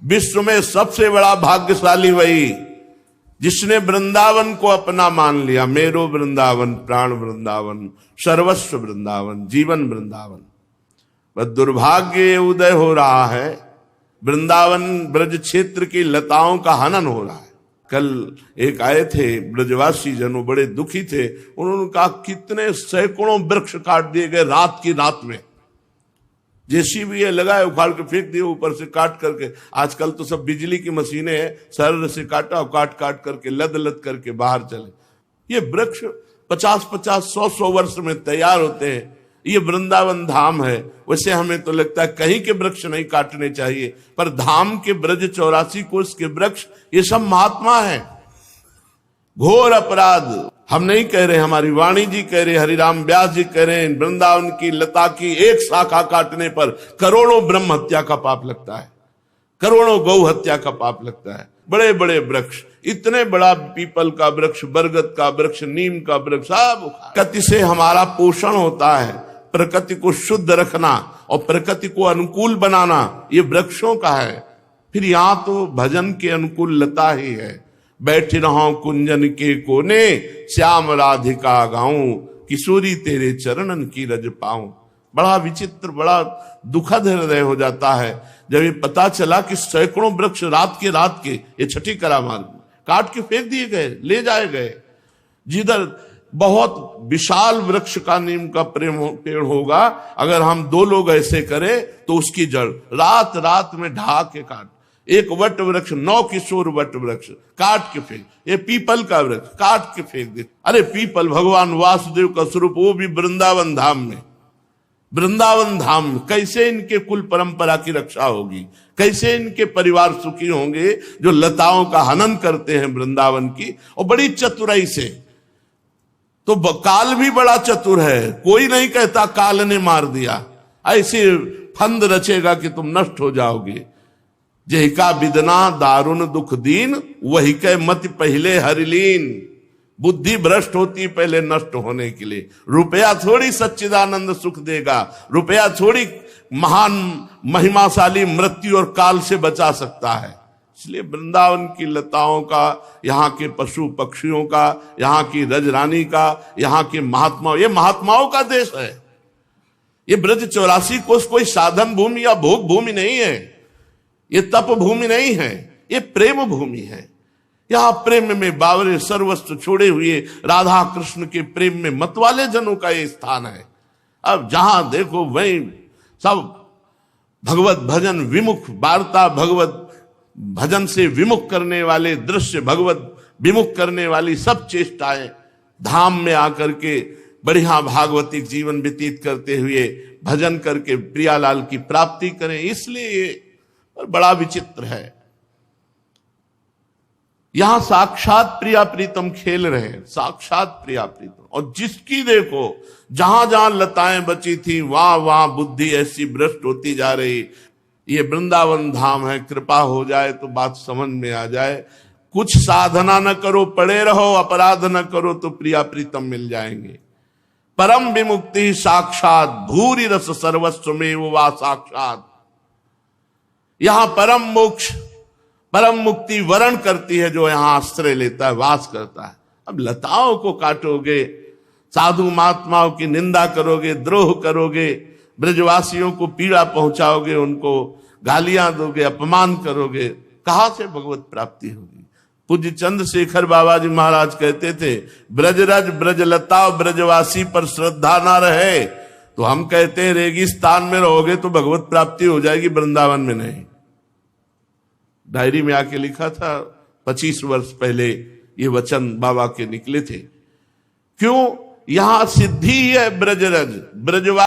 विश्व में सबसे बड़ा भाग्यशाली वही जिसने वृंदावन को अपना मान लिया। मेरो वृंदावन, प्राण वृंदावन, सर्वस्व वृंदावन, जीवन वृंदावन। बस दुर्भाग्य उदय हो रहा है, वृंदावन ब्रज क्षेत्र की लताओं का हनन हो रहा है। कल एक आए थे ब्रजवासी जनों, बड़े दुखी थे। उन्होंने कहा कितने सैकड़ों वृक्ष काट दिए गए रात की रात में। जेसीबी लगाए, उखाड़ के फेंक दिए ऊपर से काट करके। आजकल तो सब बिजली की मशीनें हैं, सरल से काटा और काट काट करके लद लद करके बाहर चले। ये वृक्ष 50-50, 100-100 वर्ष में तैयार होते हैं। ये वृंदावन धाम है। वैसे हमें तो लगता है कहीं के वृक्ष नहीं काटने चाहिए, पर धाम के ब्रज 84 कोष के वृक्ष ये सब महात्मा है। घोर अपराध हम नहीं कह रहे, हमारी वाणी जी कह रहे, हरिराम व्यास जी कह रहे हैं, वृंदावन की लता की एक शाखा काटने पर करोड़ों ब्रह्म हत्या का पाप लगता है, करोड़ों गौ हत्या का पाप लगता है। बड़े बड़े वृक्ष, इतने बड़ा पीपल का वृक्ष, बरगद का वृक्ष, नीम का वृक्ष, सब प्रकृति से हमारा पोषण होता है। प्रकृति को शुद्ध रखना और प्रकृति को अनुकूल बनाना ये वृक्षों का है। फिर यहां तो भजन के अनुकूल लता ही है। बैठ रहा कुंजन के कोने, श्याम राधिका गाऊं, किशोरी तेरे चरणन की रज पाऊं। बड़ा विचित्र, बड़ा दुखद हृदय हो जाता है जब ये पता चला कि सैकड़ों वृक्ष रात के ये छठी करामार्ग काट के फेंक दिए गए, ले जाए गए। जिधर बहुत विशाल वृक्ष का नीम का पेड़ होगा, अगर हम 2 लोग ऐसे करें तो उसकी जड़ रात रात में ढा के काट। एक वट वृक्ष, 9 किशोर वट वृक्ष काट के फेंक। ये पीपल का वृक्ष काट के फेंक दे। अरे पीपल भगवान वासुदेव का स्वरूप, वो भी वृंदावन धाम में। वृंदावन धाम में कैसे इनके कुल परंपरा की रक्षा होगी, कैसे इनके परिवार सुखी होंगे जो लताओं का हनन करते हैं वृंदावन की, और बड़ी चतुराई से। तो काल भी बड़ा चतुर है, कोई नहीं कहता काल ने मार दिया। ऐसे फंद रचेगा कि तुम नष्ट हो जाओगे। जय का विदना दारुण दुख दीन, वही के मत पहले हरिलीन। बुद्धि भ्रष्ट होती पहले नष्ट होने के लिए। रुपया थोड़ी सच्चिदानंद सुख देगा, रुपया थोड़ी महान महिमाशाली मृत्यु और काल से बचा सकता है। इसलिए वृंदावन की लताओं का, यहाँ के पशु पक्षियों का, यहाँ की रजरानी का, यहाँ के महात्माओं, ये महात्माओं का देश है। ये ब्रज 84 कोष कोई साधन भूमि या भोग भूमि नहीं है, ये तप भूमि नहीं है, ये प्रेम भूमि है। यहां प्रेम में बावरे सर्वस्व छोड़े हुए राधा कृष्ण के प्रेम में मतवाले जनों का ये स्थान है। अब जहां देखो वहीं सब भगवत भजन विमुख वार्ता, भगवत भजन से विमुख करने वाले दृश्य, भगवत विमुख करने वाली सब चेष्टाएं धाम में आकर के बढ़िया भागवतिक जीवन व्यतीत करते हुए भजन करके प्रियालाल की प्राप्ति करें। इसलिए ये बड़ा विचित्र है। यहां साक्षात प्रिया प्रीतम खेल रहे हैं, साक्षात प्रिया प्रीतम। और जिसकी देखो जहां जहां लताएं बची थी वहां वहां बुद्धि ऐसी भ्रष्ट होती जा रही। ये वृंदावन धाम है, कृपा हो जाए तो बात समझ में आ जाए। कुछ साधना न करो, पड़े रहो, अपराध न करो तो प्रिया प्रीतम मिल जाएंगे। परम विमुक्ति साक्षात, भूरि रस सर्वस्व में वो वा साक्षात। यहां परम मोक्ष, परम मुक्ति वरण करती है जो यहां आश्रय लेता है, वास करता है। अब लताओं को काटोगे, साधु महात्माओं की निंदा करोगे, द्रोह करोगे, ब्रजवासियों को पीड़ा पहुंचाओगे, उनको गालियां दोगे, अपमान करोगे, कहां से भगवत प्राप्ति होगी। पूज्य चंद्रशेखर बाबा जी महाराज कहते थे, ब्रजरज ब्रजलता ब्रजवासी पर श्रद्धा ना रहे तो हम कहते हैं रेगिस्तान में रहोगे तो भगवत प्राप्ति हो जाएगी, वृंदावन में नहीं। डायरी में आके लिखा था, 25 वर्ष पहले ये वचन बाबा के निकले थे। क्यों? यहां सिद्धि है ब्रजरज ब्रजवा